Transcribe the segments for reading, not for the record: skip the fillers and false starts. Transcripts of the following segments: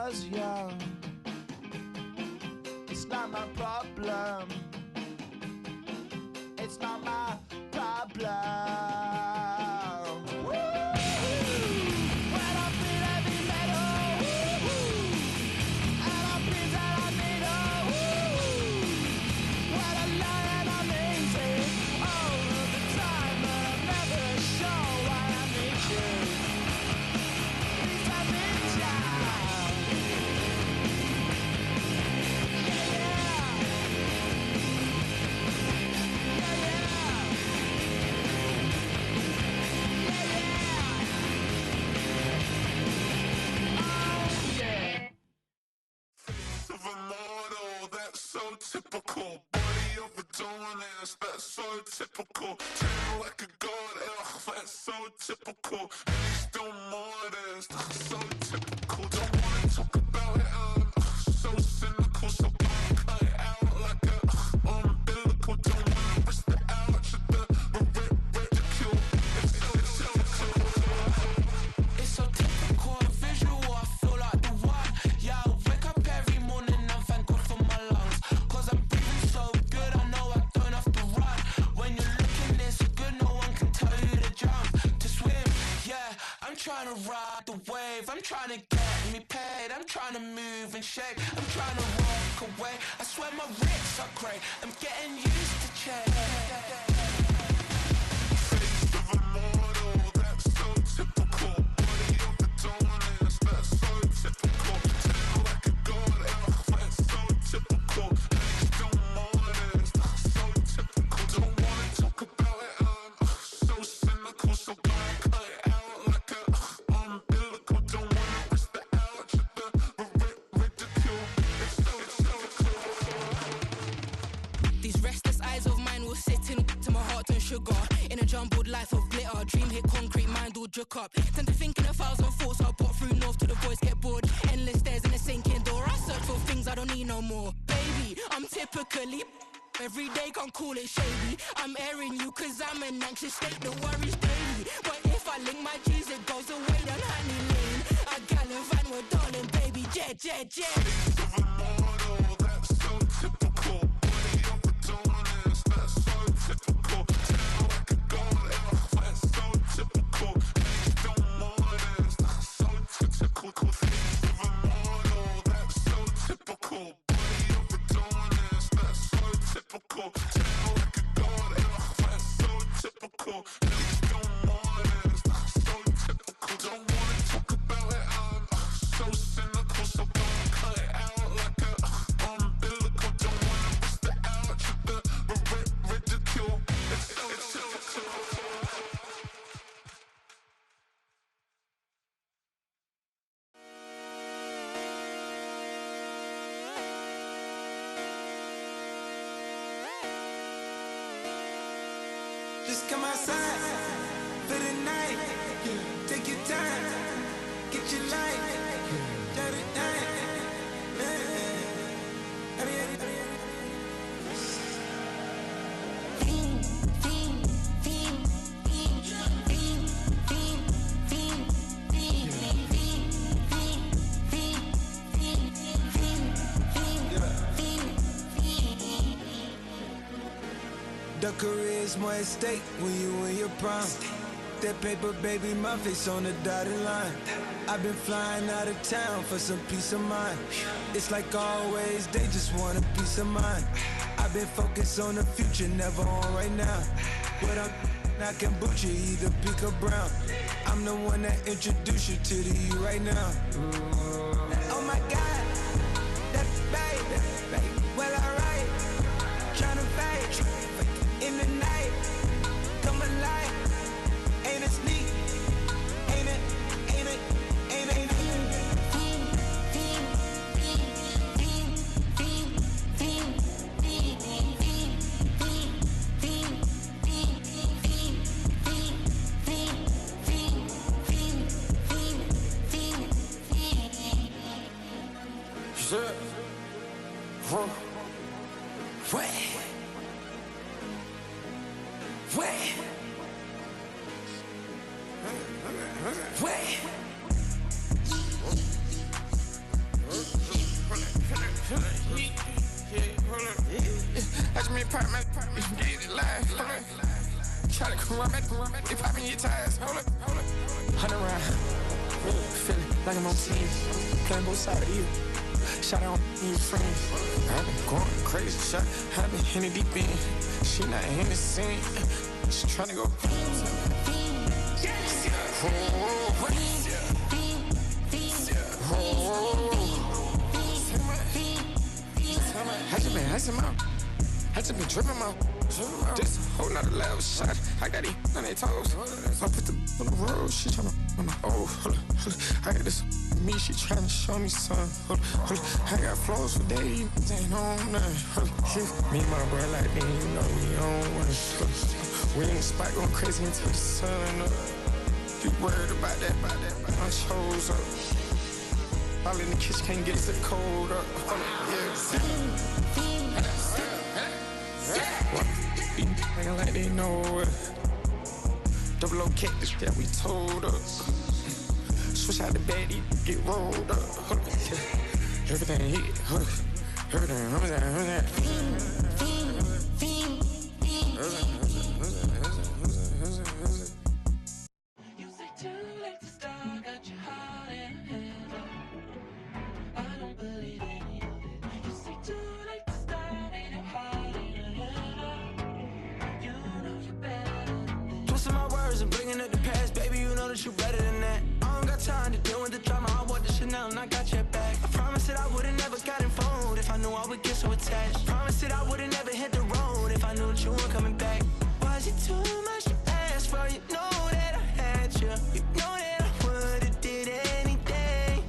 was young. It's not my problem. It's not my problem. Typical body of a donut, that's so typical. Tail like a god, ugh, that's so typical. Still modest, so typical. Don't wanna talk about it, so cynical. So don't cut it out like a umbilical. Don't wanna risk the ouch of the ridicule. It's so typical, visual. I feel like the one. Yeah, I wake up every morning and thank God for my lungs. I'm breathing so good, I know I don't have to run. When you're looking this good, no one can tell you to jump, to swim. Yeah, I'm trying to ride the wave. I'm trying to get me paid. I'm trying to move and shake. I'm trying to walk away. I swear my wrists are great. I'm getting used to change. Face of a model, that's so typical. Body of the donuts, that's so typical. Tail like a god, that's so typical. In a jumbled life of glitter, dream hit concrete, mind all jerk up. Tend to think in 1,000 thoughts, I'll pop through north to the voice, get bored. Endless stairs in a sinking door, I search for things I don't need no more. Baby, I'm typically every day, can't call it shady. I'm airing you cause I'm an anxious state, the worries daily. But if I link my G's, it goes away down Honey Lane. I gallivant with darling, baby, jet, jet, jet. Face of a model, that's so typical. Body of a donuts, that's so typical. Tail like a god, that's so typical. Still modest, that's so typical. Face of a model, that's so typical. Body of a donuts, that's so typical. Tail like a god, that's so typical. Still modest, that's so typical. Don't wanna talk about it, I'm so cynical. So don't cut it out like a umbilical. Don't wanna risk the ouch of the ridicule. It's so typical. Just come outside for the night. Take your time, get your light. Shut it down. The career's more at stake when you in your prime. That paper, baby, my face on the dotted line. I've been flying out of town for some peace of mind. It's like always, they just want a peace of mind. I've been focused on the future, never on right now. But I can boot you either pink or brown. I'm the one that introduced you to the you right now. Oh my God, that's baby. Well, alright, tryna fight in the night, come alive. Ain't it sneak? Ain't it? Ain't it? Ain't it? apartment, get it live, hold up. Try to come on back, they popping your tires, hold up. 100 round, feel it like I'm on team, playing both sides of you. Shout out to your friends. I've been going crazy, shot. I've been in the deep end. She not in the scene. She tryna go. I just been dripping out. This whole nother level shot. I got it on their toes. I put the on the road. She tryna. Hold up. I got this me. She tryna show me something. Hold up. I got flows for days. Ain't on nothing. Me and my bro like me. You know we on one. We in the spot going crazy until the sun up. You worried about that? I chose up. All in the kitchen can't get it cold up. Nigga like they know it. Double O cactus that we told us. Switch out the bed, get rolled up. Everything hit, everything. And bringing up the past, baby, you know that you better than that. I don't got time to deal with the drama. I want the Chanel and I got your back. I promised that I would've never got involved if I knew I would get so attached. Promised that I would've never hit the road if I knew that you weren't coming back. Was it too much to ask for? You know that I had you. You know that I would've did anything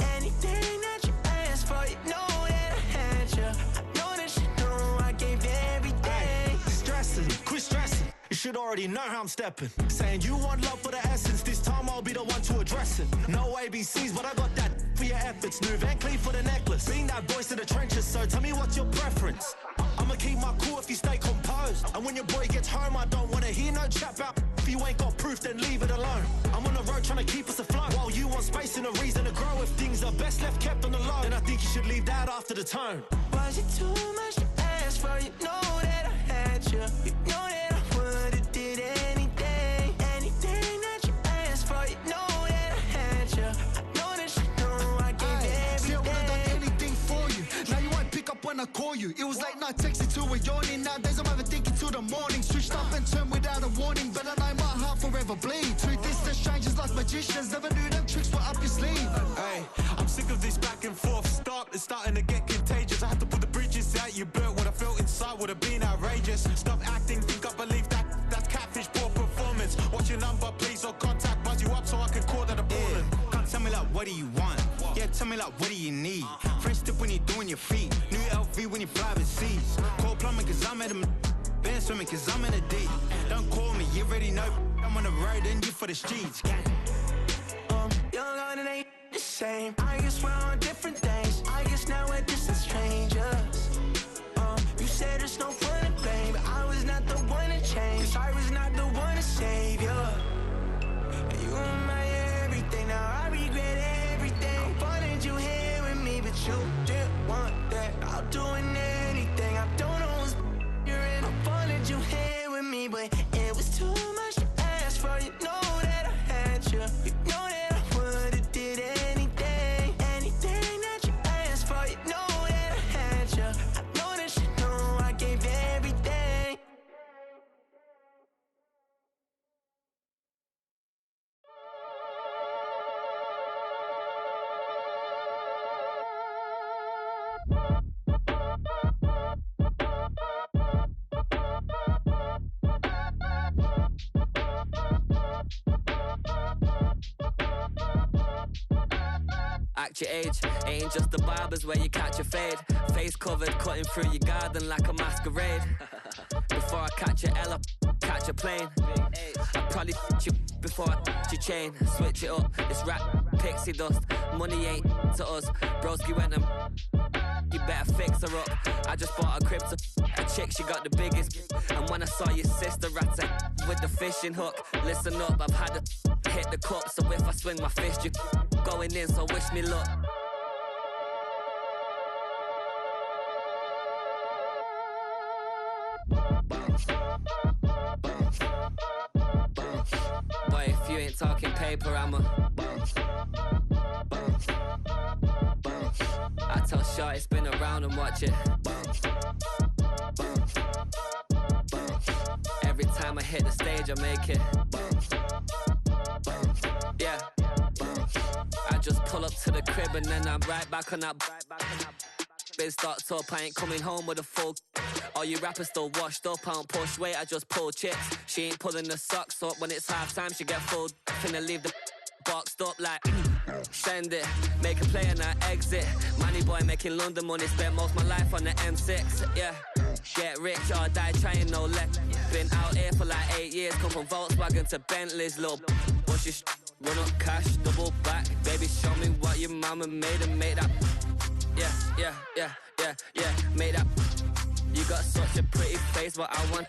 that you asked for. You know that I had you. I know that you know I gave everything. Stressing, quit stressing. You should already know how I'm stepping. Saying you want love for the essence. This time I'll be the one to address it. No ABCs, but I got that for your efforts. New Van Cleef for the necklace. Being that voice in the trenches, so tell me what's your preference. I'ma keep my cool if you stay composed. And when your boy gets home, I don't wanna hear no chat about. If you ain't got proof, then leave it alone. I'm on the road trying to keep us afloat. While you want space and a reason to grow. If things are best left kept on the low, then I think you should leave that after the tone. Was it too much to ask for? You know that I had you. You know that I would've did anything that you asked for. You know that I had you. I know that you know I gave everything. See, I would've done anything for you. Now you won't pick up when I call you. It was late night texting to a yawning. Nowadays I'm overthinking till the morning. Switched up and turned without a warning, but I know my heart forever bleeds. Two distant strangers like magicians. Never knew them tricks were up your sleeve. Hey, I'm sick of this back and forth. It's starting to get contagious. I have to put the bridges out you built. What I felt inside would have been outrageous. Stop acting, think I believe that's catfish, poor performance. What's your number, please, or contact, buzz you up so I can call that a ballin'. Can't tell me like, what do you want? Yeah, tell me like, what do you need? French tip when you're doing your feet. New LV when you fly overseas. Call plumbing cause I'm at a been swimming cause I'm in a deep. Don't call me, you already know. I'm on the road and you for the streets. Young and it ain't the same. I guess we're on different things. I guess now we're distant strangers. You said there's no fun to blame, but I was not the one to change. 'Cause I was not the one to save you. And you were my everything. Now I regret everything. I wanted you here with me, but you didn't want that. I'll do anything. I don't know what's you're in. I wanted you here with me, but it was too much to ask for. You know that I had you. You know that I would've did anything that you asked for. You know that I had you. I know that you know I gave everything. Act your age, ain't just the barbers where you catch a fade. Face covered, cutting through your garden like a masquerade. Before I catch a L up, catch a plane. I'd probably you before I your chain. Switch it up, it's rap, pixie dust. Money ain't to us, broski went and you better fix her up. I just bought a crib to a chick, she got the biggest. And when I saw your sister rat with the fishing hook, listen up, I've had to hit the cup. So if I swing my fist, you going in, so wish me luck. talking paper, I'm a bounce, bounce, bounce. I tell shorty spin around and watch it bounce, bounce, bounce. Every time I hit the stage, I make it bounce, bounce, yeah, bounce. I just pull up to the crib and then I'm right back on that. Biz starts up, I ain't coming home with a full. All you rappers still washed up, I don't push weight, I just pull chips. She ain't pulling the socks up when it's half time, she get full. Finna leave the boxed up like send it, make a play and I exit. Money boy making London money, spent most of my life on the M6, yeah. Get rich or die trying, no let. Been out here for like 8 years, come from Volkswagen to Bentley's, little what's your run up cash, double back. Baby, show me what your mama made and make that. Yeah, yeah, yeah, yeah, yeah, make that. You got such a pretty face, but I want.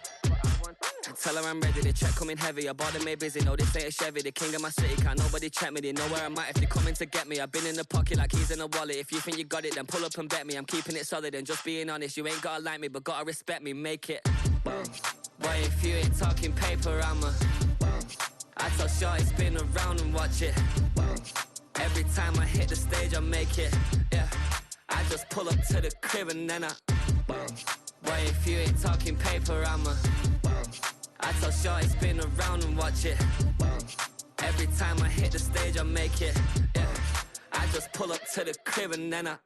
Tell her I'm ready, the check coming heavy. I bought them made busy, no this ain't a Chevy. The king of my city, can't nobody check me. They know where I'm at if they coming to get me. I've been in the pocket like keys in a wallet. If you think you got it, then pull up and bet me. I'm keeping it solid and just being honest. You ain't gotta like me, but gotta respect me, make it bounce. Boy, if you ain't talking paper, I'm a bounce. I tell shorty spin around and watch it bounce. Every time I hit the stage, I make it, yeah. I just pull up to the crib and then I bounce. Boy, if you ain't talking paper, I'm a bounce. I tell shorty spin around and watch it bounce. Every time I hit the stage, I make it, yeah. I just pull up to the crib and then I.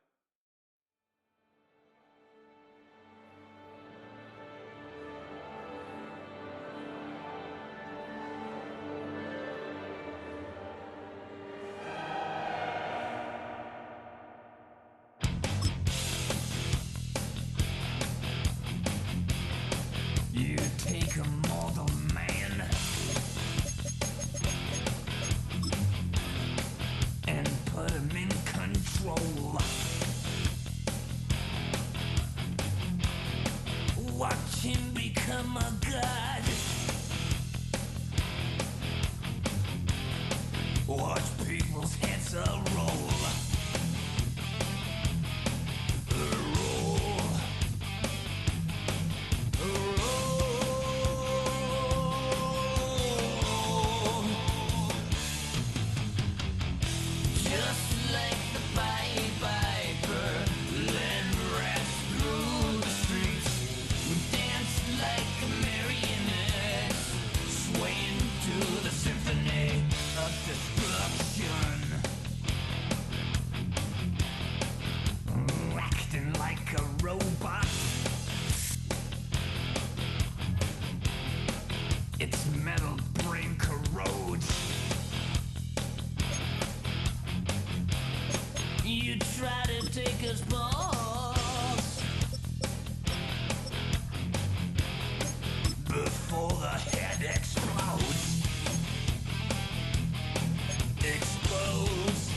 You take a mortal man and put him in control. Watch him become a god. Watch people's heads roll. Robot. Its metal brain corrodes. You try to take us balls before the head explodes. Explodes.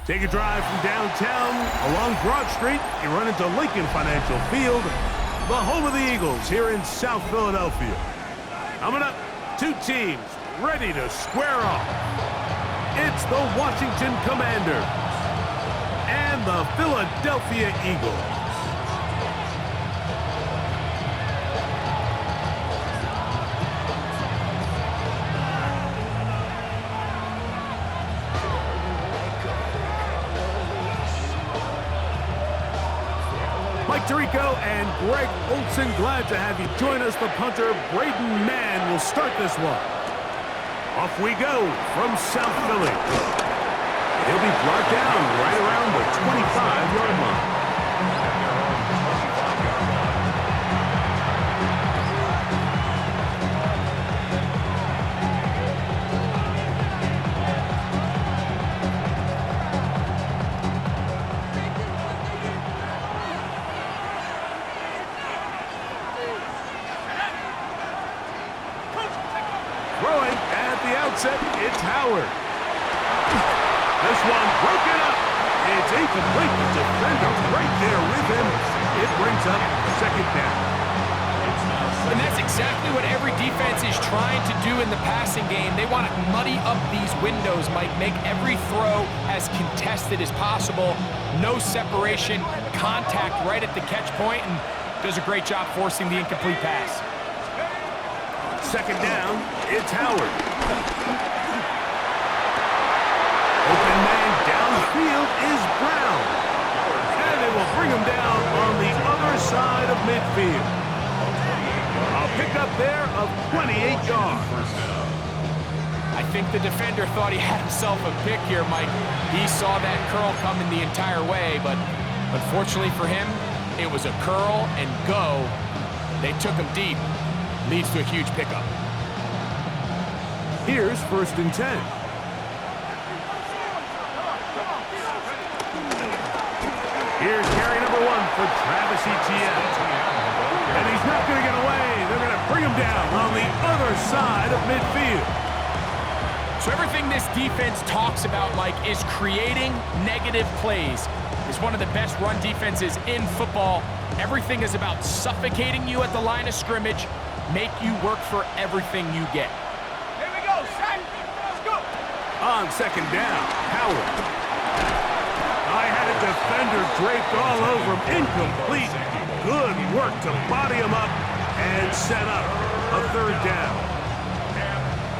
Take a drive from downtown along Broad Street. You run into Lincoln Financial Field, the home of the Eagles here in South Philadelphia. Coming up, two teams ready to square off. It's the Washington Commanders and the Philadelphia Eagles. Mike Tirico and Greg Olson, glad to have you join us. The punter, Braden Mann, will start this one. Off we go from South Philly. He'll be brought down right around the 25-yard line. Throwing at the outset, it's Howard. This one broken up. It's incomplete. The defender right there with him. It brings up second down. And that's exactly what every defense is trying to do in the passing game. They want to muddy up these windows, Mike, make every throw as contested as possible. No separation, contact right at the catch point, and does a great job forcing the incomplete pass. Second down, it's Howard. Open man downfield is Brown. And they will bring him down on the other side of midfield. A pickup there of 28 yards. I think the defender thought he had himself a pick here, Mike. He saw that curl coming the entire way, but unfortunately for him, it was a curl and go. They took him deep. Leads to a huge pickup. Here's 1st and 10. Here's carry number 1 for Travis Etienne. And he's not going to get away. They're going to bring him down on the other side of midfield. So everything this defense talks about, Mike, is creating negative plays. It's one of the best run defenses in football. Everything is about suffocating you at the line of scrimmage, make you work for everything you get. Here we go, set, let's go. On second down, Howard. I had a defender draped all over him, incomplete. Good work to body him up and set up a third down.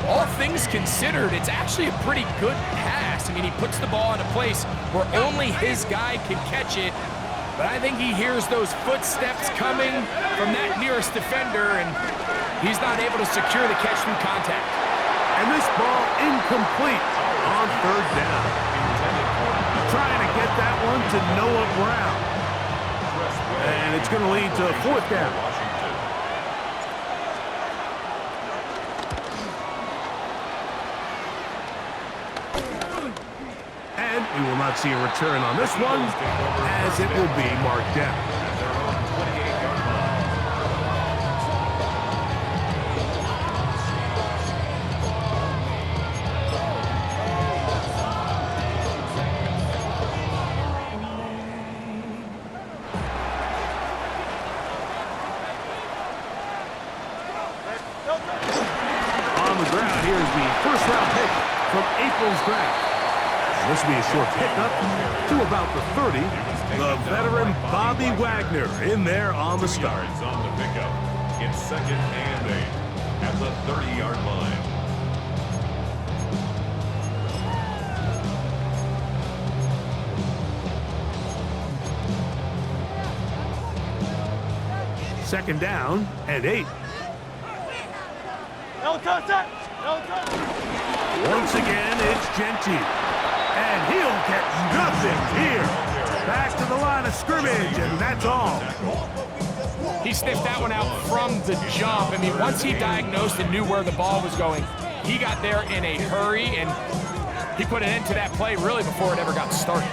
All things considered, it's actually a pretty good pass. I mean, he puts the ball in a place where only his guy can catch it. But I think he hears those footsteps coming from that nearest defender, and he's not able to secure the catch through contact. And this ball incomplete on third down. Trying to get that one to Noah Brown. And it's going to lead to fourth down. And we will not see a return on this one, as it will be marked down. On the ground, here's the first-round pick from April's draft. This will be a short pickup to about the 30. The veteran Bobby Wagner in there on the start. On the pickup. It's 2nd and 8 at the 30-yard line. Second down and 8. Once again, it's Gentile. And he'll get nothing here. Back to the line of scrimmage, and that's all. He sniffed that one out from the jump. I mean, once he diagnosed and knew where the ball was going, he got there in a hurry, and he put an end to that play really before it ever got started.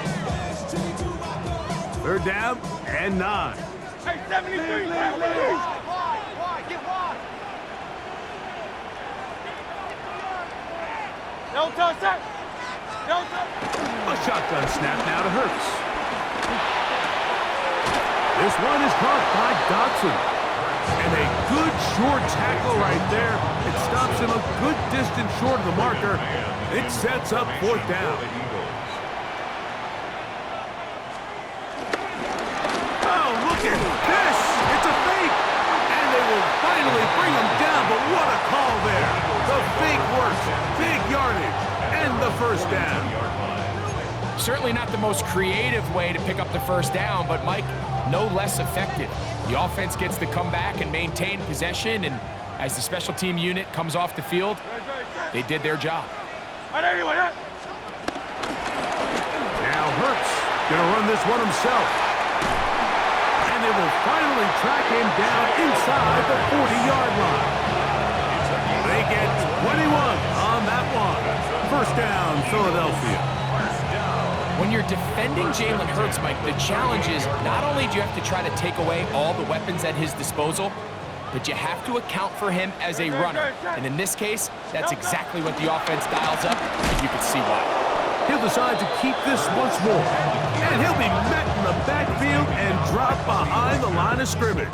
Third down and 9. Hey, 73, wide, get wide. No touch, sir. No touch. A shotgun snap now to Hurts. This one is caught by Dotson. And a good short tackle right there. It stops him a good distance short of the marker. It sets up fourth down. Oh, look at this. It's a fake. And they will finally bring him down, but what a call there. The fake works. Big yardage. And the first down. Certainly not the most creative way to pick up the first down, but Mike, no less effective. The offense gets to come back and maintain possession, and as the special team unit comes off the field, they did their job. Now Hurts gonna run this one himself. And they will finally track him down inside the 40-yard line. They get 21 on that one. First down, Philadelphia. When you're defending Jalen Hurts, Mike, the challenge is not only do you have to try to take away all the weapons at his disposal, but you have to account for him as a runner. And in this case, that's exactly what the offense dials up, and you can see why. He'll decide to keep this once more. And he'll be met in the backfield and dropped behind the line of scrimmage.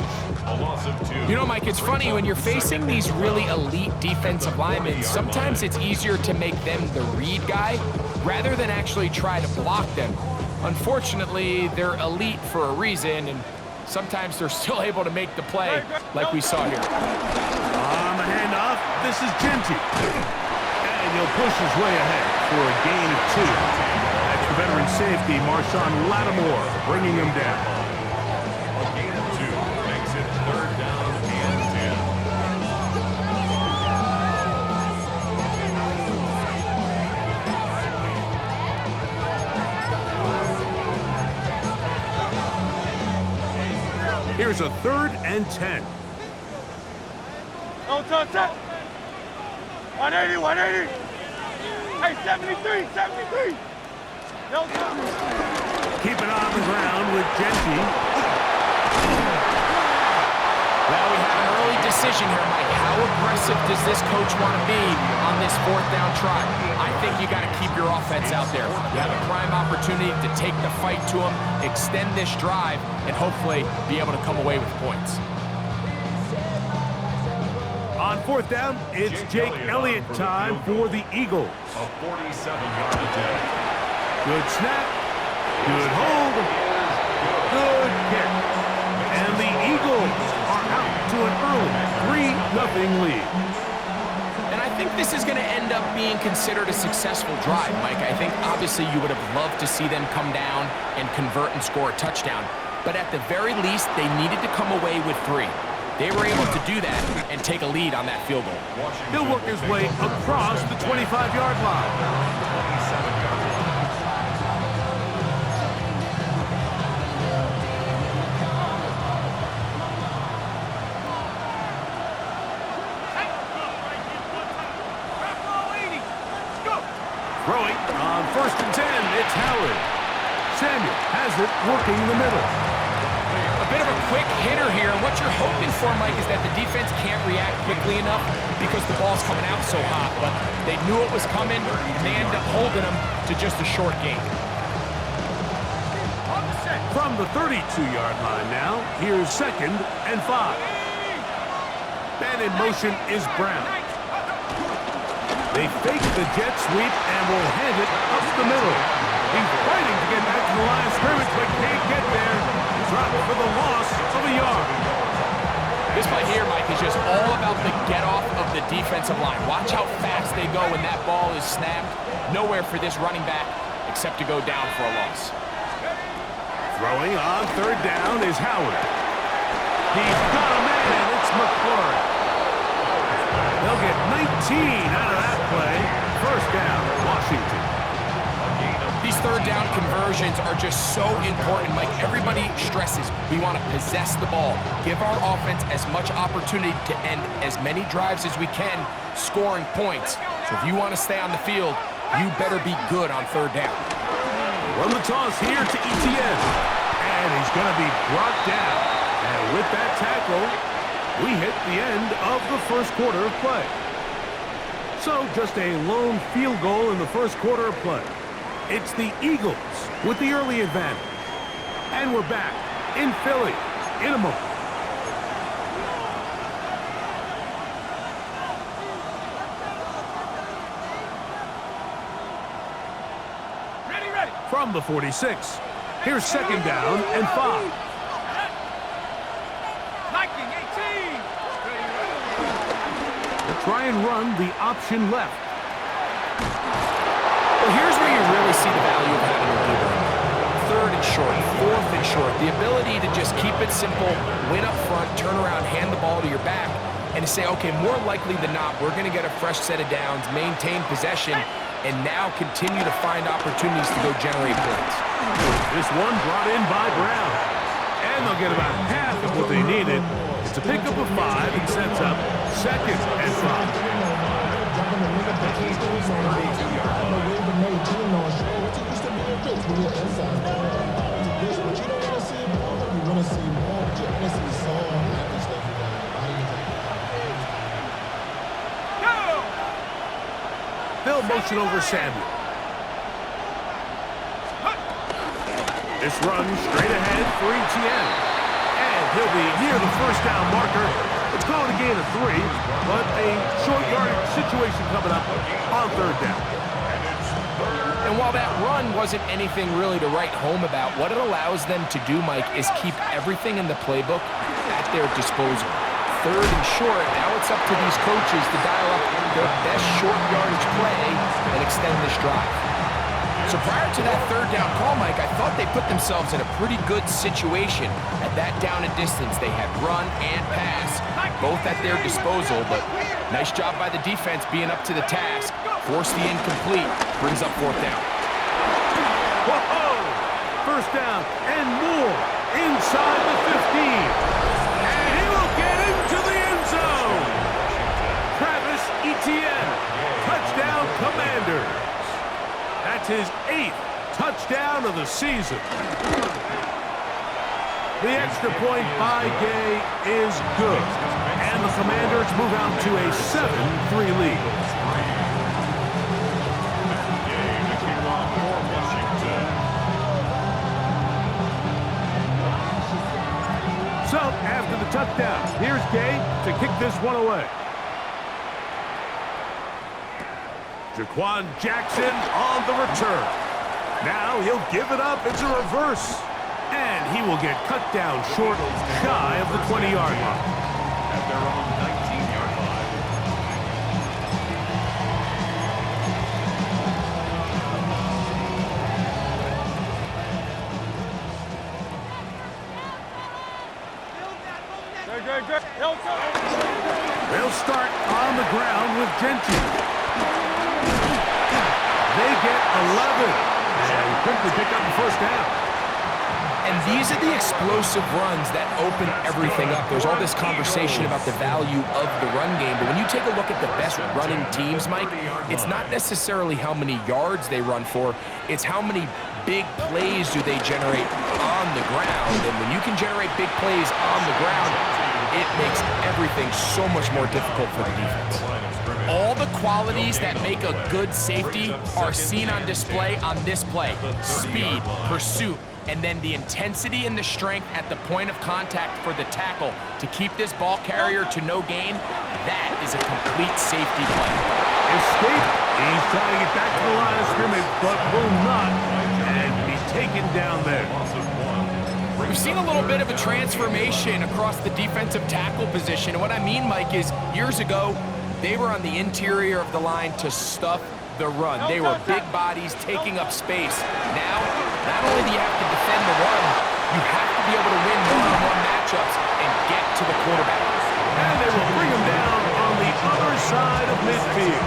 You know, Mike, it's funny, when you're facing these really elite defensive linemen, sometimes it's easier to make them the read guy rather than actually try to block them. Unfortunately, they're elite for a reason, and sometimes they're still able to make the play like we saw here. On the handoff, this is Genty. And he'll push his way ahead for a gain of 2. That's the veteran safety, Marshawn Lattimore, bringing him down. A gain of 2 makes it third down and 10. Here's a 3rd and 10. No touch. 180, 180. Hey, 73, 73. No touch. Keep it on the ground with Genty. Well, we have an early decision here, Mike. How aggressive does this coach want to be on this 4th down try? I think you got to keep your offense out there. You have a prime opportunity to take the fight to them, extend this drive, and hopefully be able to come away with points. On 4th down, it's Jake Elliott time for the Eagles. A 47-yard attempt. Good snap, good hold, good kick. And the Eagles are out to an early 3-0 lead. And I think this is going to end up being considered a successful drive, Mike. I think obviously you would have loved to see them come down and convert and score a touchdown. But at the very least, they needed to come away with 3. They were able to do that and take a lead on that field goal. He'll work his way across the 25-yard line. 27-yard line. Throwing on 1st and 10, it's Howard. Samuel has it working in the middle. A bit of a quick hitter here. What you're hoping for, Mike, is that the defense can't react quickly enough because the ball's coming out so hot. But they knew it was coming, and they ended up holding them to just a short gain. From the 32-yard line now, here's 2nd and 5. And in motion is Brown. They fake the jet sweep and will hand it up the middle. He's fighting to get back to the line of scrimmage, but can't get there. Dropped for the loss of a yard. This play here, Mike, is just all about the get-off of the defensive line. Watch how fast they go when that ball is snapped. Nowhere for this running back except to go down for a loss. Throwing on 3rd down is Howard. He's got a man. It's McLaurin. They'll get 19 out of that play. First down, Washington. These 3rd down conversions are just so important, Mike. Everybody stresses we want to possess the ball, give our offense as much opportunity to end as many drives as we can, scoring points. So if you want to stay on the field, you better be good on 3rd down. Run the toss here to Etienne. And he's going to be brought down. And with that tackle, we hit the end of the first quarter of play. So just a lone field goal in the first quarter of play. It's the Eagles with the early advantage. And we're back in Philly in a moment. from the 46. Here's second down and 5. They'll try and run the option left. Well, here's where you really see the value of having a good run. Third and short, fourth and short. The ability to just keep it simple, win up front, turn around, hand the ball to your back, and to say, okay, more likely than not, we're going to get a fresh set of downs, maintain possession, and now continue to find opportunities to go generate points. This one brought in by Brown. And they'll get about half of what they needed. It's a pickup of 5 and sets up second and 5. They'll motion over Samuel. This run straight ahead for Etienne. And he'll be near the first down marker. It's called a gain of 3, but a short yardage situation coming up on third down. And while that run wasn't anything really to write home about, what it allows them to do, Mike, is keep everything in the playbook at their disposal. Third and short, now it's up to these coaches to dial up their best short yardage play and extend this drive. So prior to that third down call, Mike, I thought they put themselves in a pretty good situation at that down and distance. They had run and pass, both at their disposal, but nice job by the defense being up to the task. Force the incomplete, brings up fourth down. Whoa! First down and more inside the 15. And he will get into the end zone. Travis Etienne, touchdown Commanders. That's his 8th touchdown of the season. The extra point by Gay is good. And the Commanders move out to a 7-3 lead. So, after the touchdown, here's Gay to kick this one away. Jaquan Jackson on the return. Now he'll give it up. It's a reverse. And he will get cut down short, shy of the 20-yard line. At their own 19-yard line. They'll start on the ground with Genty. They get 11 and quickly pick up the first down. And these are the explosive runs that open everything up. There's all this conversation about the value of the run game, but when you take a look at the best running teams, Mike, it's not necessarily how many yards they run for, it's how many big plays do they generate on the ground. And when you can generate big plays on the ground, it makes everything so much more difficult for the defense. All the qualities that make a good safety are seen on display on this play. Speed, pursuit, and then the intensity and the strength at the point of contact for the tackle to keep this ball carrier to no gain. That is a complete safety play. Escape. He's trying to get back to the line of scrimmage, but will not, and be taken down there. We've seen a little bit of a transformation across the defensive tackle position. And what I mean, Mike, is years ago, they were on the interior of the line to stuff the run. They were big bodies taking up space. Now, not only do you have to defend the run, you have to be able to win one-on-one matchups and get to the quarterback. And they will bring him down on the other side of midfield.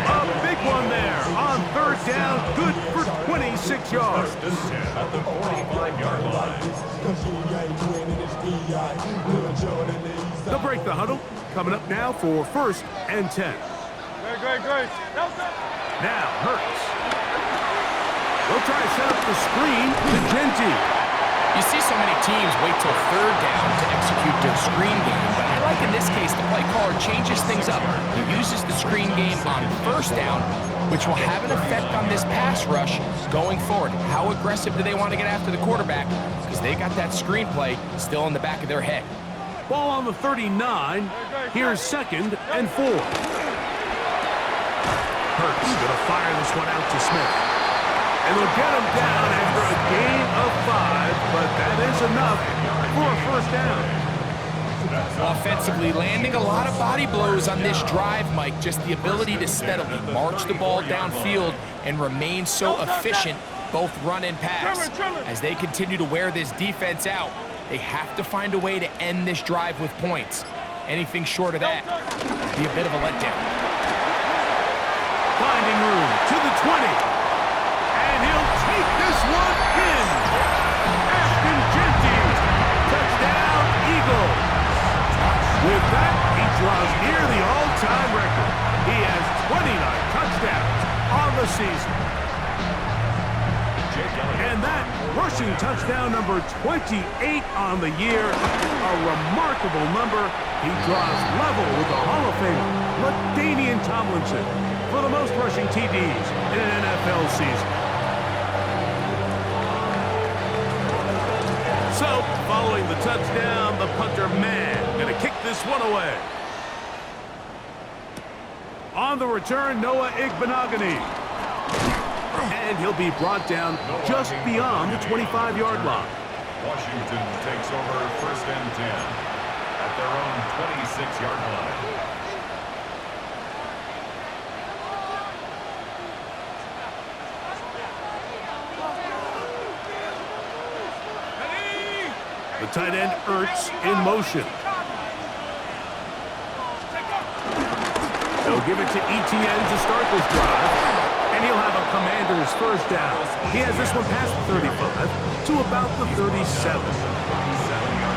A big one there on third down, good for 26 yards. At the 45-yard line. They'll break the huddle. Coming up now for first and 10. Great. Now, Hurts. They'll try to set up the screen to Genty. You see so many teams wait till third down to execute their screen game, but I like in this case the play caller changes things up. He uses the screen game on first down, which will have an effect on this pass rush going forward. How aggressive do they want to get after the quarterback? Because they got that screen play still in the back of their head. Ball on the 39. Here's second and 4. Hurts gonna fire this one out to Smith. And they'll get him down after a gain of 5, but that is enough for a first down. Offensively, landing a lot of body blows on this drive, Mike. Just the ability to steadily march the ball downfield and remain so efficient, both run and pass. As they continue to wear this defense out, they have to find a way to end this drive with points. Anything short of that would be a bit of a letdown. Finding room to the 20. And he'll take this one in. Ashton Jeanty. Touchdown, Eagles. With that, he draws near the all-time record. He has 29 touchdowns on the season. And that rushing touchdown number 28 on the year, a remarkable number. He draws level with the Hall of Famer, LaDainian Tomlinson, for the most rushing TDs in an NFL season. So, following the touchdown, the punter man going to kick this one away. On the return, Noah Igbinoghene. And he'll be brought down just beyond the 25-yard line. Washington takes over 1st and 10 at their own 26-yard line. The tight end Ertz in motion. They'll give it to Etienne to start this drive. And he'll have a Commander's first down. He has this one past the 35 to about the 37.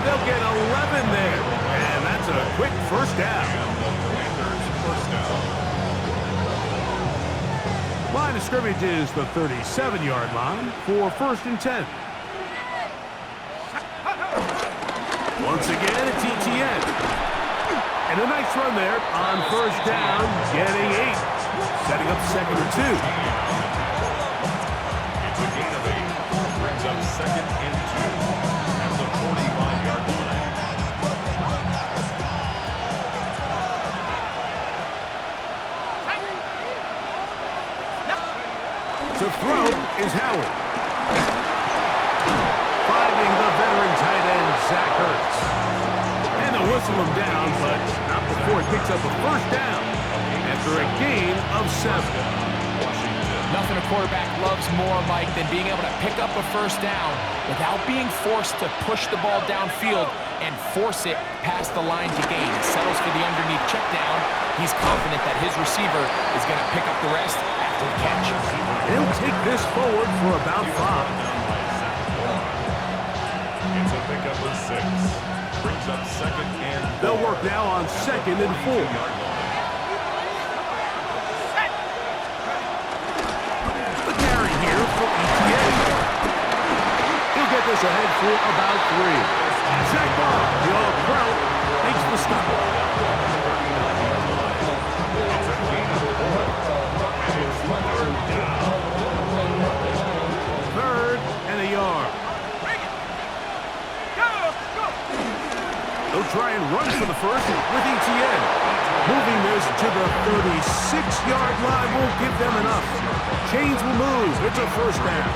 They'll get 11 there. And that's a quick first down. Line of scrimmage is the 37-yard line for 1st and 10. Once again, it's Etienne. And a nice run there on first down, getting 8. Setting up 2nd and 2. It's a gain of 8. Brings up 2nd and 2 at the 45-yard line. To throw is Howard. Finding the veteran tight end, Zach Ertz. And they'll whistle him down, but not before he picks up a first down after a gain of 7. Nothing a quarterback loves more, Mike, than being able to pick up a first down without being forced to push the ball downfield and force it past the line to gain. He settles for the underneath check down. He's confident that his receiver is going to pick up the rest after the catch. He'll take this forward for about 5. It's a pickup of 6. Brings up 2nd and 4. They'll work now on 2nd and 4. The carry here for Etienne. He'll get this ahead for about 3. Zach Bond, the All-Pro, makes the stop. It's a gain of 4. And it's 3rd down. 3rd and a yard. They'll try and run for the first with Etienne. Moving this to the 36-yard line will give them enough. Chains will move. It's a first down.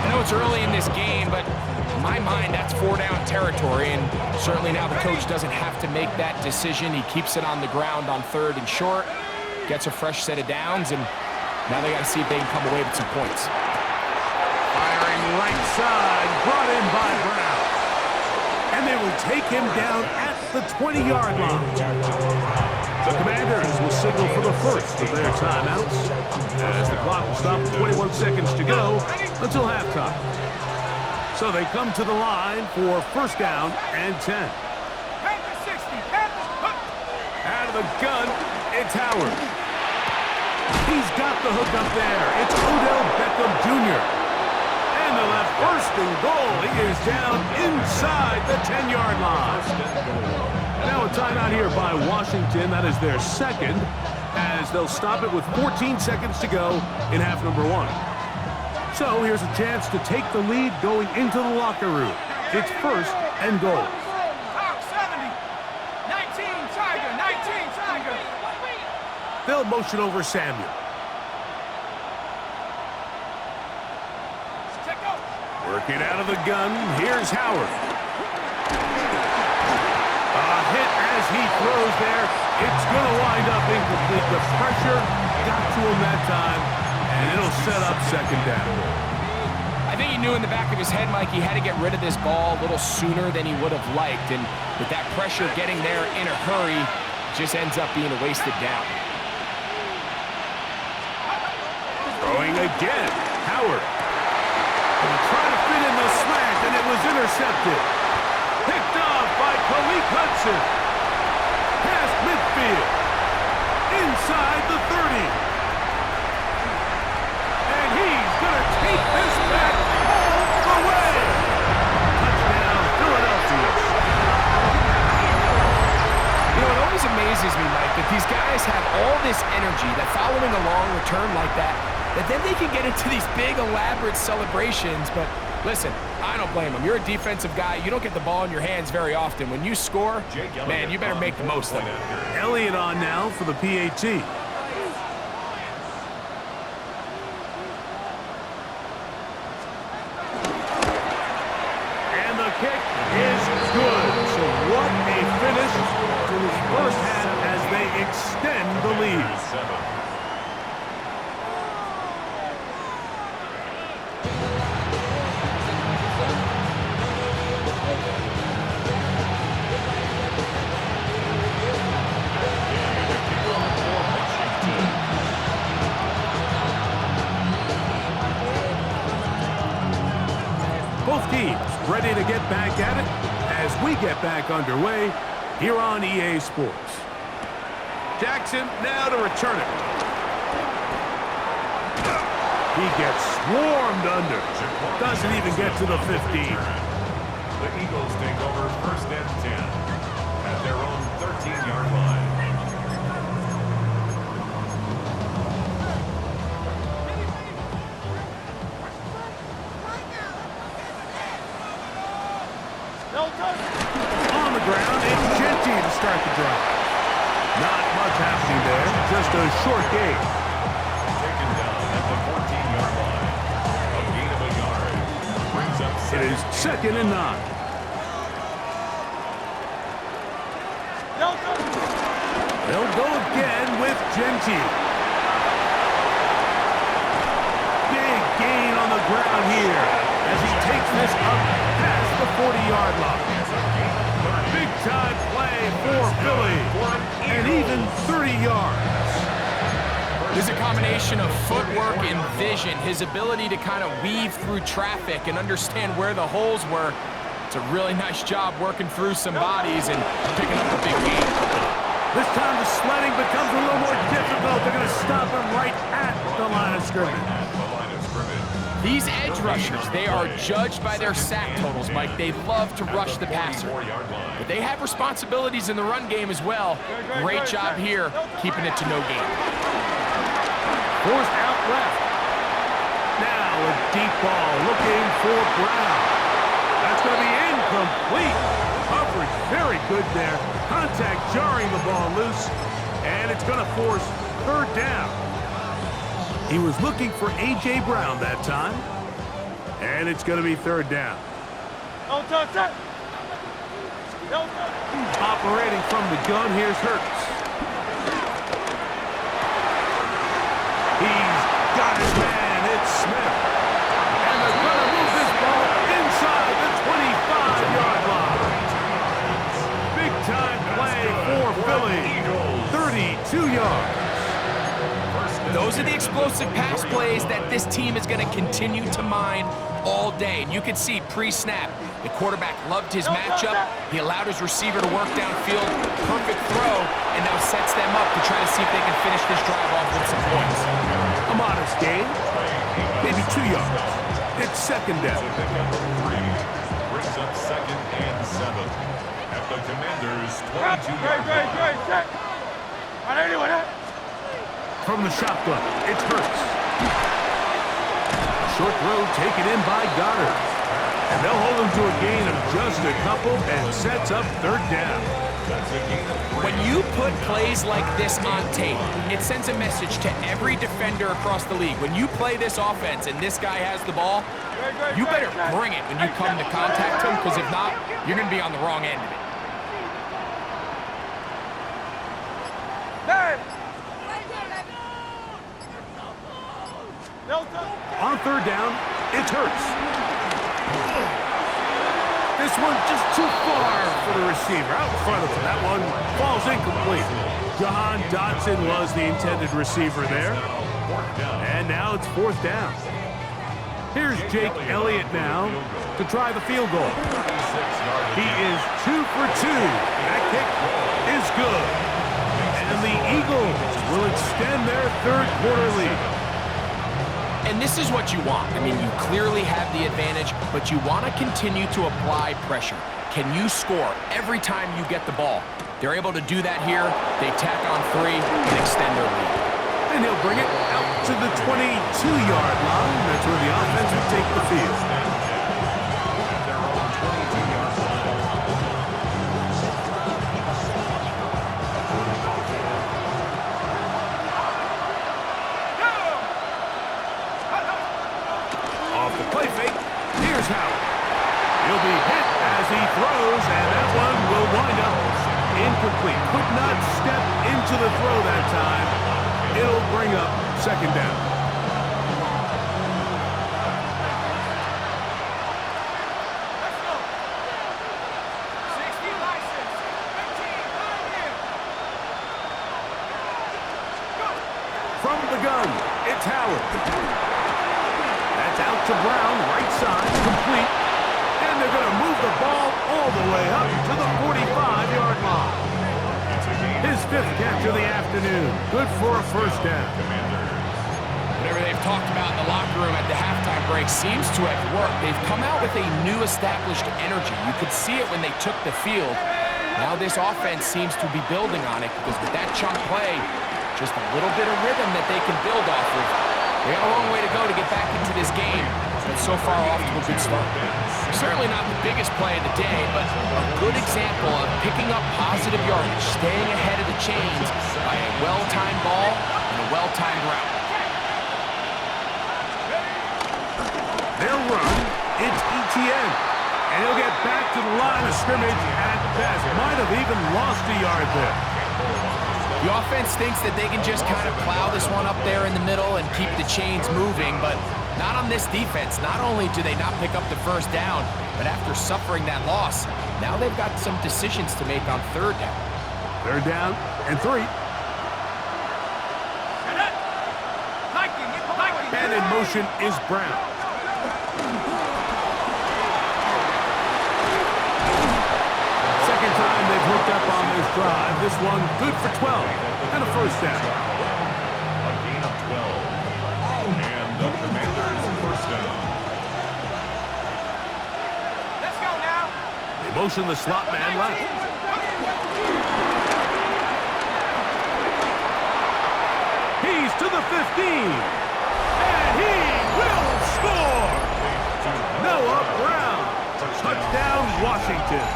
I know it's early in this game, but in my mind, that's 4-down territory, and certainly now the coach doesn't have to make that decision. He keeps it on the ground on 3rd and short, gets a fresh set of downs, and now they got to see if they can come away with some points. Firing right side, brought in by Brown. And they will take him down at the 20-yard line. The Commanders will signal for the first of their timeouts as the clock will stop with 21 seconds to go until halftime. So they come to the line for first down and 10. Out of the gun, it's Howard. He's got the hook up there. It's Odell Beckham Jr. And they'll have 1st and goal. He is down inside the 10-yard line. Now a timeout here by Washington. That is their 2nd, as they'll stop it with 14 seconds to go in half number 1. So here's a chance to take the lead going into the locker room. It's 1st and goal. 70. 19 Tiger. 19 Tiger. They'll motion over Samuel. Working out of the gun, here's Howard. A hit as he throws there. It's going to wind up incomplete. The pressure got to him that time, and it'll set up second down. I think he knew in the back of his head, Mike, he had to get rid of this ball a little sooner than he would have liked. And with that pressure getting there in a hurry, it just ends up being a wasted down. Throwing again, Howard. And trying to fit in the slant, and it was intercepted. Picked off by Khalif Hudson. Past midfield. Inside the 30. And he's going to take this back all the way. Touchdown, Philadelphia. You know, it always amazes me, Mike, that these guys have all this energy, that following a long return like that then they can get into these big, elaborate celebrations. But listen, I don't blame them. You're a defensive guy. You don't get the ball in your hands very often. When you score, man, you better make the most of it. Elliott on now for the PAT. And the kick is good. So what a finish to his first half as they extend the lead. Both teams ready to get back at it as we get back underway here on EA Sports. Jackson now to return it. He gets swarmed under. Doesn't even get to the 15. The Eagles take over first and 10 at their own 13-yard line. On the ground, it's Genty to start the drive. Not much happening there, just a short gain. Taken down at the 14-yard line. A gain of a yard. Brings up It is 2nd and 9. They'll go again with Genty. Big gain on the ground here as he takes this up past the 40-yard line. Big-time play for Philly, and even 30 yards. There's a combination of footwork and vision, his ability to kind of weave through traffic and understand where the holes were. It's a really nice job working through some bodies and picking up a big gain. This time the sledding becomes a little more difficult. They're going to stop him right at the line of scrimmage. These edge rushers, they are judged by their sack totals, Mike. They love to rush the passer. But they have responsibilities in the run game as well. Great job here, keeping it to no gain. Forced out left. Now a deep ball looking for Brown. That's going to be incomplete. Coverage very good there. Contact jarring the ball loose. And it's going to force 3rd down. He was looking for A.J. Brown that time. And it's going to be 3rd down. Operating from the gun, here's Hurts. He's got his man, it's Smith. And they're going to move this ball inside the 25-yard line. Big-time play for Philly. 32 yards. Those are the explosive pass plays that this team is going to continue to mine all day. And you can see pre-snap, the quarterback loved his matchup. He allowed his receiver to work downfield. Perfect throw, and now sets them up to try to see if they can finish this drive off with some points. A modest gain, maybe 2 yards. It's 2nd down. Brings up 2nd and 7 at the Commanders' 22-yard line. From the shotgun, it's Hurts. Short throw taken in by Goddard. And they'll hold him to a gain of just a couple and sets up 3rd down. When you put plays like this on tape, it sends a message to every defender across the league. When you play this offense and this guy has the ball, you better bring it when you come to contact him, because if not, you're going to be on the wrong end of it. On third down, it's Hurts. This one just too far for the receiver. Out in front of him. That one falls incomplete. Jahan Dotson was the intended receiver there. And now it's fourth down. Here's Jake Elliott now to try the field goal. He is 2 for 2. That kick is good. And the Eagles will extend their third quarter lead. And this is what you want. I mean, you clearly have the advantage, but you want to continue to apply pressure. Can you score every time you get the ball? They're able to do that here. They tack on 3 and extend their lead. And he'll bring it out to the 22-yard line. That's where the offense will take the field. Off the play fake, here's Howard. He'll be hit as he throws, and that one will wind up incomplete. Could not step into the throw that time. It'll bring up second down. Let's go. 60 license. 15, 9 in. Go. From the gun, it's Howard. That's out to Brown, right side, complete. And they're going to move the ball all the way up to the 45-yard line. His 5th catch of the afternoon. Good for a first down. Whatever they've talked about in the locker room at the halftime break seems to have worked. They've come out with a new established energy. You could see it when they took the field. Now this offense seems to be building on it, because with that chunk play, just a little bit of rhythm that they can build off of. They got a long way to go to get back into this game, but so far off to a good start. Certainly not the biggest play of the day, but a good example of picking up positive yardage, staying ahead of the chains by a well-timed ball and a well-timed route. They'll run. It's Etienne. And he'll get back to the line of scrimmage at best. Might have even lost a yard there. The offense thinks that they can just kind of plow this one up there in the middle and keep the chains moving, but not on this defense. Not only do they not pick up the first down, but after suffering that loss, now they've got some decisions to make on third down. Third down and 3. And in motion is Brown. Second time they've hooked up on this drive. This one good for 12 and a first down. A gain of 12. And the Commanders first down. Let's go now. They motion the slot man left. He's to the 15. And he will score. Noah Brown. Touchdown, Washington.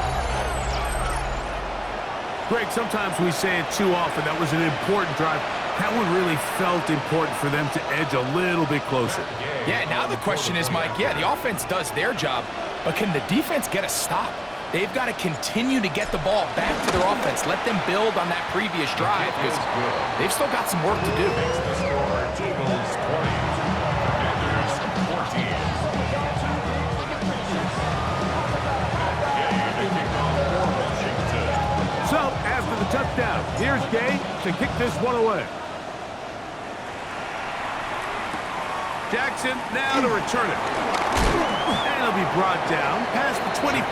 Greg, sometimes we say it too often. That was an important drive. That one really felt important for them to edge a little bit closer. Yeah, now the question is, Mike, yeah, the offense does their job, but can the defense get a stop? They've got to continue to get the ball back to their offense. Let them build on that previous drive, because they've still got some work to do. Eagles 20. Commanders 14. So, after the touchdown, here's Gay to kick this one away. Jackson now to return it. And he'll be brought down past the 25.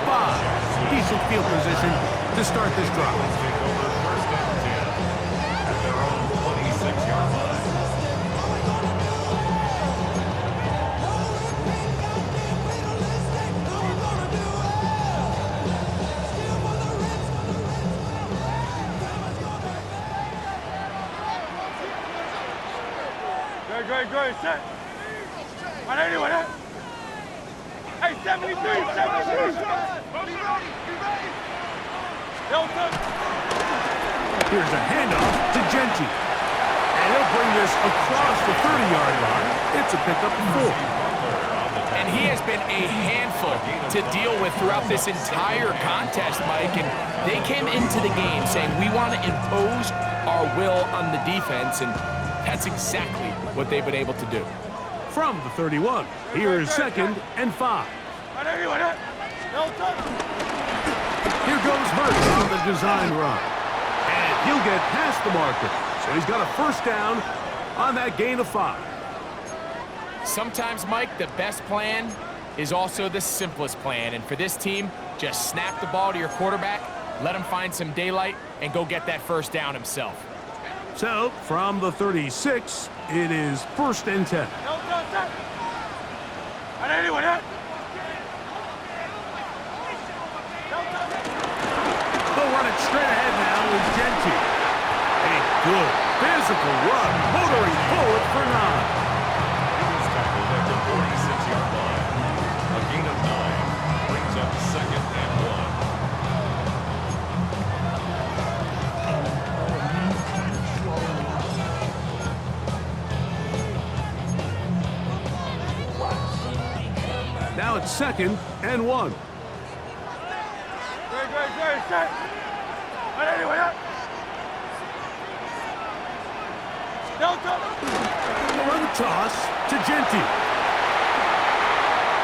Decent field position to start this drive. Take over first and 10 at their own 26-yard line. Good, set. 180. Hey, 73, 73. Here's a handoff to Genty. And he'll bring this across the 30-yard line. It's a pickup of 4. And he has been a handful to deal with throughout this entire contest, Mike. And they came into the game saying, we want to impose our will on the defense, and that's exactly what they've been able to do. From the 31, here is 2nd and 5. Here goes Hurts on the design run. And he'll get past the marker. So he's got a first down on that gain of 5. Sometimes, Mike, the best plan is also the simplest plan. And for this team, just snap the ball to your quarterback, let him find some daylight, and go get that first down himself. So, from the 36, it is 1st and 10. They'll run it straight ahead now with Genty. A good physical run, motoring forward for 9. Eagles tackled at the 46-yard line. A gain of 9 brings up 2nd and 1. Now it's 2nd and 1. Run the toss to Genty.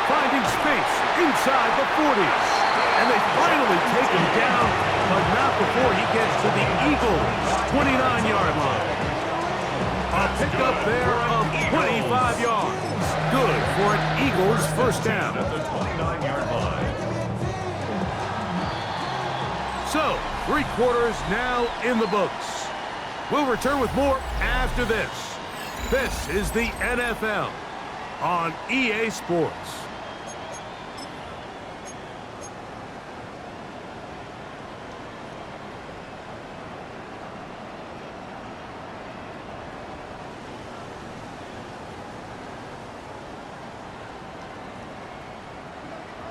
Finding space inside the 40s. And they finally take him down, but not before he gets to the Eagles' 29-yard line. A pickup there of 25 yards. Good for an Eagles first down. At the 29-yard line. So, 3 quarters now in the books. We'll return with more after this. This is the NFL on EA Sports.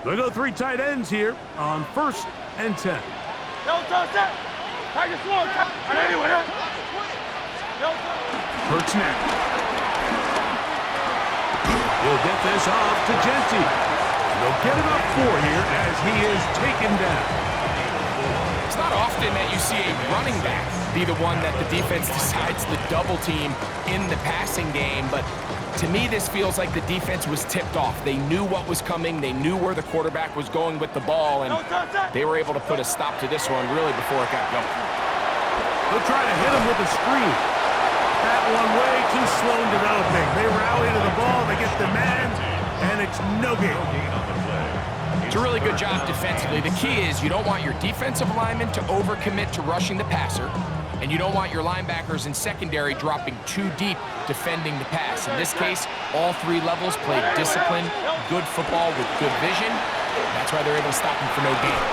They'll go 3 tight ends here on 1st and 10. Hurts now. He'll get this off to Genty. They'll get it up 4 here as he is taken down. It's not often that you see a running back be the one that the defense decides to double team in the passing game, but to me this feels like the defense was tipped off. They knew what was coming, they knew where the quarterback was going with the ball, and they were able to put a stop to this one really before it got going. They'll try to hit him with a screen. That one way too slow in developing. They rally to the ball, they get the man, and it's no gain. It's a really good job defensively. The key is you don't want your defensive linemen to overcommit to rushing the passer, and you don't want your linebackers in secondary dropping too deep defending the pass. In this case, all 3 levels played disciplined, good football with good vision. That's why they're able to stop him for no gain.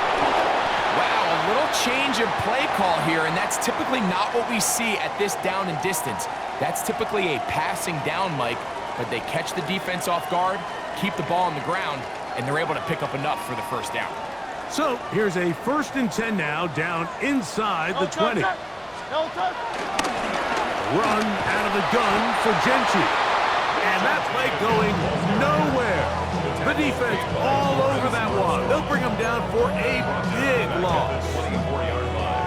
Wow, a little change of play call here, and that's typically not what we see at this down and distance. That's typically a passing down, Mike, but they catch the defense off guard, keep the ball on the ground, and they're able to pick up enough for the first down. So here's a 1st and 10 now, down inside the 20. Run out of the gun for Genty. And that play going nowhere. The defense all over that one. They'll bring him down for a big loss.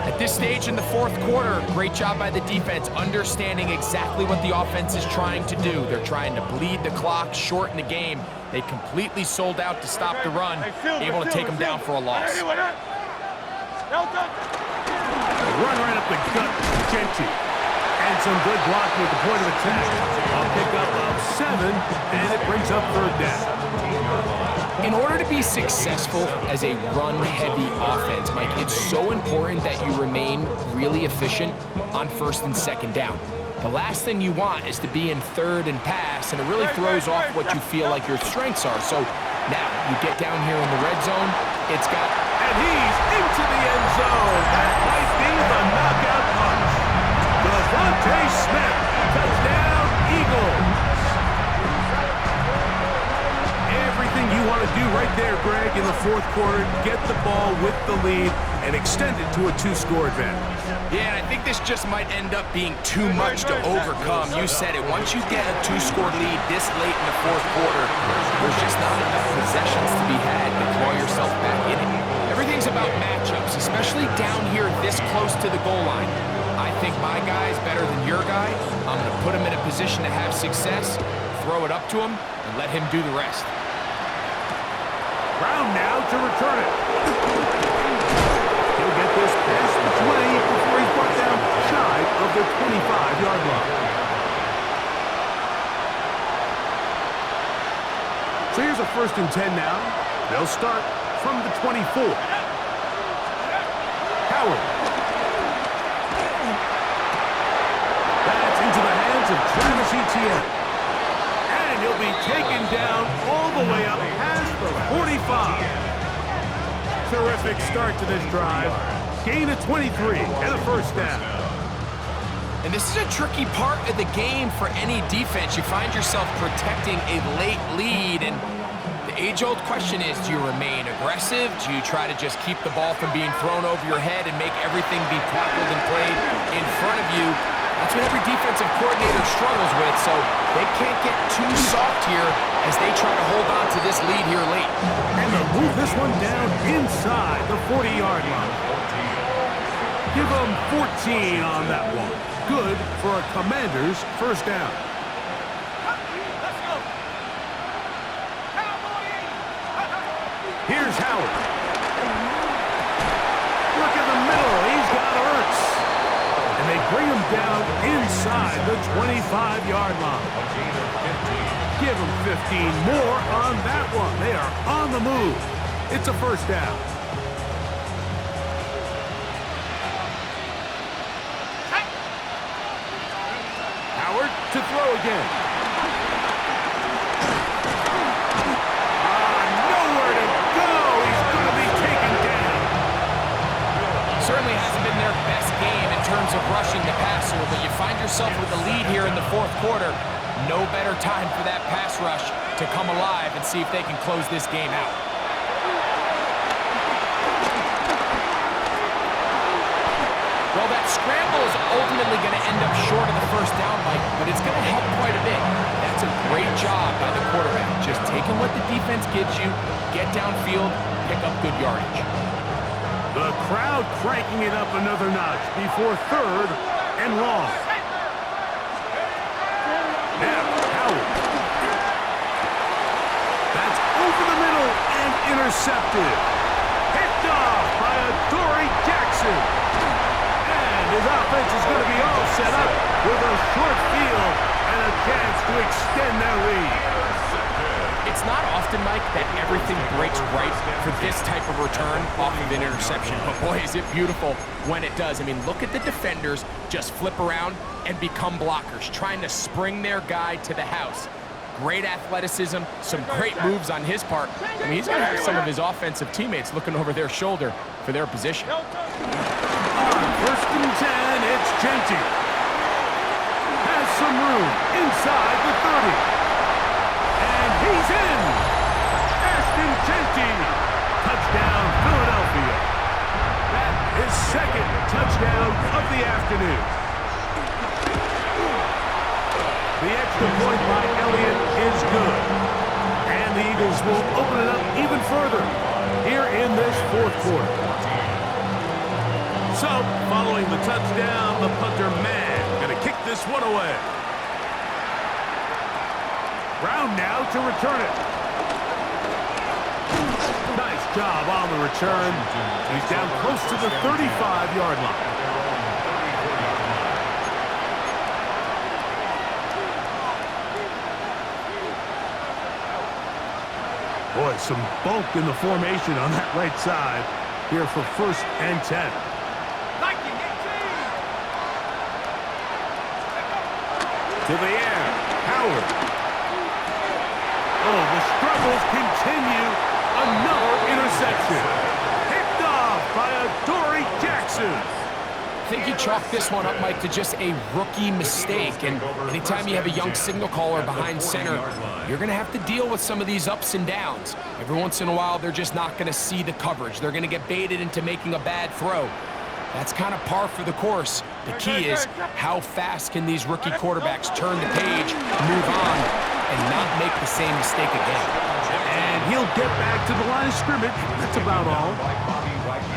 At this stage in the 4th quarter, great job by the defense, understanding exactly what the offense is trying to do. They're trying to bleed the clock, shorten the game. They completely sold out to stop the run, able to take them down for a loss. Run right up the gut, Genty. And some good blocking at the point of attack. A pickup of 7, and it brings up 3rd down. In order to be successful as a run-heavy offense, Mike, it's so important that you remain really efficient on 1st and 2nd down. The last thing you want is to be in 3rd and pass, and it really throws off what you feel like your strengths are. So now you get down here in the red zone, it's got... And he's into the end zone. That might be the knockout punch. Devontae Smith, touchdown, Eagles. Everything you want to do right there, Greg, in the 4th quarter, get the ball with the lead and extend it to a 2-score advantage. Yeah, and I think this just might end up being too much to overcome. You said it. Once you get a 2-score lead this late in the fourth quarter, there's just not enough possessions to be had to claw yourself back in it. Everything's about matchups, especially down here this close to the goal line. I think my guy is better than your guy. I'm going to put him in a position to have success, throw it up to him, and let him do the rest. Brown now to return it. He'll get this past the 20 before he's brought down shy of the 25-yard line. So here's a 1st and 10 now. They'll start from the 24. Howard. That's into the hands of Travis Etienne. And he'll be taken down all the way up past the 45. Terrific start to this drive. Gain of 23 and a 1st down. And this is a tricky part of the game for any defense. You find yourself protecting a late lead, and the age-old question is, do you remain aggressive? Do you try to just keep the ball from being thrown over your head and make everything be tackled and played in front of you? That's what every defensive coordinator struggles with, so they can't get too soft here as they try to hold on to this lead here late. And they'll move this one down inside the 40-yard line. Give them 14 on that one. Good for a Commanders 1st down. Let's go. Here's Howard. Look at the middle. He's got Ertz. And they bring him down inside the 25-yard line. Give him 15 more on that one. They are on the move. It's a 1st down. Howard to throw again. Nowhere to go. He's going to be taken down. Certainly hasn't been their best game in terms of rushing the passer, but you find yourself with a lead here in the 4th quarter. No better time for that pass rush to come alive and see if they can close this game out. Well, that scramble is ultimately going to end up short of the 1st down, Mike, but it's going to help quite a bit. That's a great job by the quarterback, just taking what the defense gives you, get downfield, pick up good yardage. The crowd cranking it up another notch before 3rd and long. Now, Howard. That's over the middle and intercepted. Picked off by Adoree Jackson. And his offense is going to be all set up with a short field and a chance to extend their lead. It's not often, Mike, that everything breaks right for this type of return off of an interception. But boy, is it beautiful when it does. I mean, look at the defenders just flip around and become blockers, trying to spring their guy to the house. Great athleticism, some great moves on his part. I mean, he's going to have some of his offensive teammates looking over their shoulder for their position. On 1st and 10, it's Jeanty. Has some room inside the 30. And he's in! Ashton Jeanty! Touchdown, Philadelphia. That is 2nd touchdown of the afternoon. The extra point by Elliott is good. And the Eagles will open it up even further here in this 4th quarter. So, following the touchdown, the punter man going to kick this one away. Brown now to return it. Nice job on the return. He's down close to the 35-yard line. Boy, some bulk in the formation on that right side here for 1st and 10. To the air, Howard. Oh, the struggles continue. Another interception. Picked off by Adoree Jackson. think you chalk this one up, Mike, to just a rookie mistake. And anytime you have a young signal caller behind center, you're going to have to deal with some of these ups and downs. Every once in a while, they're just not going to see the coverage. They're going to get baited into making a bad throw. That's kind of par for the course. The key is how fast can these rookie quarterbacks turn the page, move on, and not make the same mistake again. And he'll get back to the line of scrimmage. That's about all.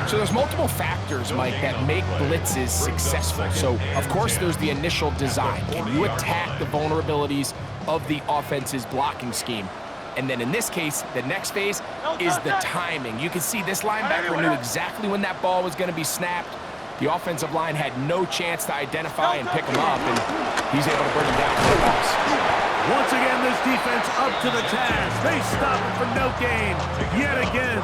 So there's multiple factors, Mike, that make blitzes successful. So, of course, there's the initial design. Can you attack the vulnerabilities of the offense's blocking scheme? And then in this case, the next phase is the timing. You can see this linebacker knew exactly when that ball was going to be snapped. The offensive line had no chance to identify and pick him up, and he's able to bring him down for a loss. Once again, this defense up to the task. They stop it for no gain yet again.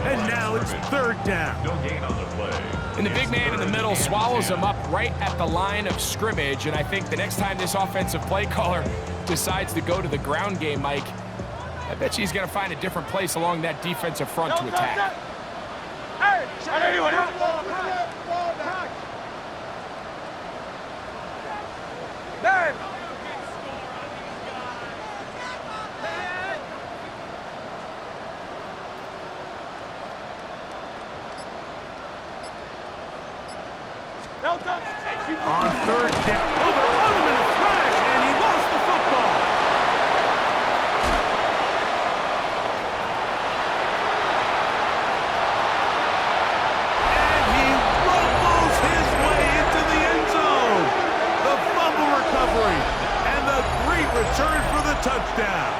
And now it's third down. No gain on the play. And the big man in the middle swallows him up right at the line of scrimmage. And I think the next time this offensive play caller decides to go to the ground game, Mike, I bet you he's going to find a different place along that defensive front to attack. Hey, anyone else? Man! On third down. Oh, they're on him in a flash, and he lost the football. And he rumbles his way into the end zone. The fumble recovery and the great return for the touchdown.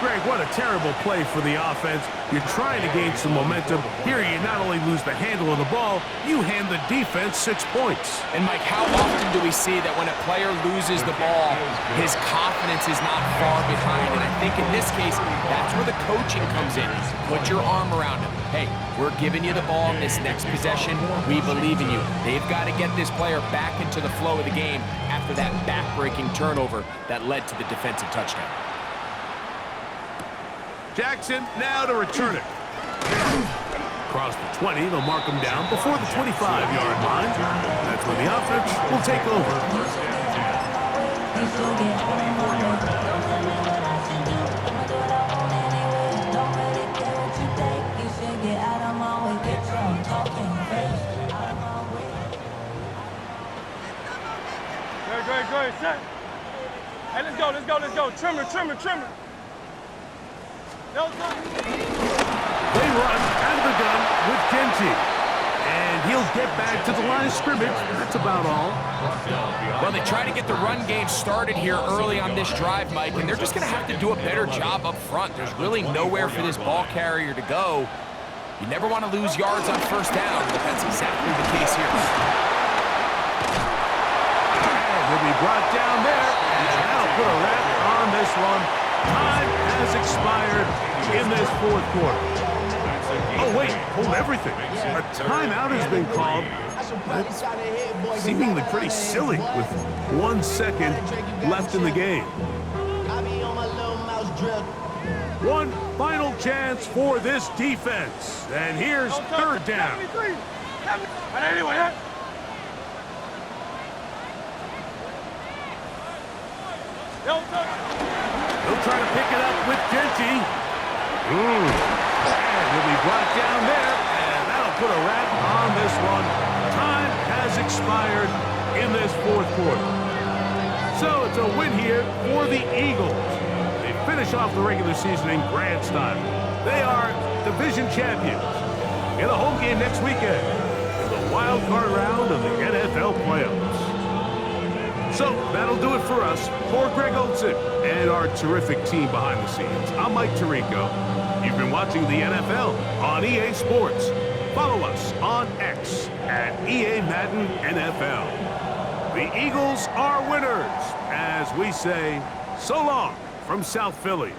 Greg, what a terrible play for the offense. You're trying to gain some momentum. Here you not only lose the handle of the ball, you hand the defense 6 points. And Mike, how often do we see that when a player loses the ball, his confidence is not far behind? And I think in this case, that's where the coaching comes in. Put your arm around him. Hey, we're giving you the ball in this next possession. We believe in you. They've got to get this player back into the flow of the game after that back-breaking turnover that led to the defensive touchdown. Jackson now to return it. Across the 20, they'll mark him down before the 25-yard line. That's when the offense will take over. Great, set. Hey, let's go. Trimmer. They run out of the gun with Genji. And he'll get back to the line of scrimmage. That's about all. Well, they try to get the run game started here early on this drive, Mike, and they're just going to have to do a better job up front. There's really nowhere for this ball carrier to go. You never want to lose yards on first down, but that's exactly the case here. He'll be brought down there, and that'll put a wrap on this one. Time has expired in this fourth quarter. Oh, wait, hold everything. A timeout has been called. That's seemingly pretty silly with 1 second left in the game. One final chance for this defense. And here's third down. He'll try to pick it up with Genji. And he'll be brought down there, and that'll put a wrap on this one. Time has expired in this fourth quarter. So it's a win here for the Eagles. They finish off the regular season in grand style. They are division champions in a home game next weekend in the wild card round of the NFL playoffs. So that'll do it for us. For Greg Olsen and our terrific team behind the scenes, I'm Mike Tirico. You've been watching the NFL on EA Sports. Follow us on X at EA Madden NFL. The Eagles are winners, as we say, so long from South Philly.